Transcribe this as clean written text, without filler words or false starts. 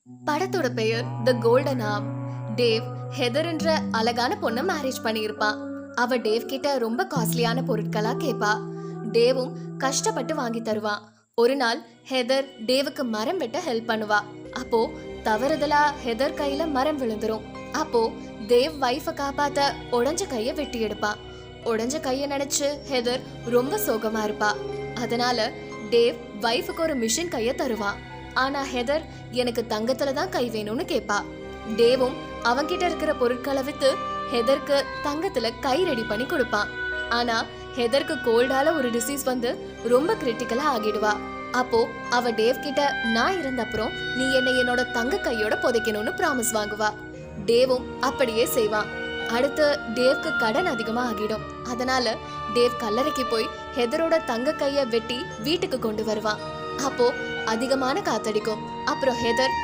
படத்தோட பெயர் தி golden arm. Dave heather என்ற அழகான பொண்ண மேரேஜ் பண்ணியிருப்பான். அவ டேவ் கிட்ட ரொம்ப காஸ்ட்லியான பொருட்களா கேப்பா. டேவும் கஷ்டப்பட்டு வாங்கி தருவான். ஒரு நாள் ஹெதர் டேவுக்கு மரம் வெட்ட ஹெல்ப் பண்ணுவா. அப்போ தவறுதலா ஹெதர் கையில மரம் விழுந்துரும். அப்போ தேவ் வைஃப காப்பாத்த உடஞ்ச கைய வெட்டி எடுப்பான். உடஞ்ச கைய நினைச்சு ஹெதர் ரொம்ப சோகமா இருப்பா. அதனால டேவ் வைஃபுக்கு ஒரு மிஷின் கைய தருவான். ஆனா ஹெதர் எனக்கு தங்கத்துல தான் கை வேணும்னு கேப்பா. டேவும் அவன்கிட்ட இருக்கிற பொருட்களை வித்து ஹெதருக்கு தங்கத்துல கை ரெடி பண்ணி கொடுப்பான். ஆனா ஹெதருக்கு கோல்டால ஒரு டிசீஸ் வந்து ரொம்ப கிரிட்டிக்கலா ஆகிடுவா. அப்போ அவ டேவ் கிட்ட நான் இருந்த அப்புறம் நீ என்னை என்னோட தங்க கையோட புதைக்கணும்னு ப்ராமிஸ் வாங்குவா. டேவும் அப்படியே செய்வான். அடுத்து டேவ்க்கு கடன் அதிகமா ஆகிடும். அதனால டேவ் கல்லறைக்கு போய் ஹெதரோட தங்க கைய வெட்டி வீட்டுக்கு கொண்டு வருவான். அப்போ அதிகமான காத்தடிக்கும். அப்புறம் ஹெதர்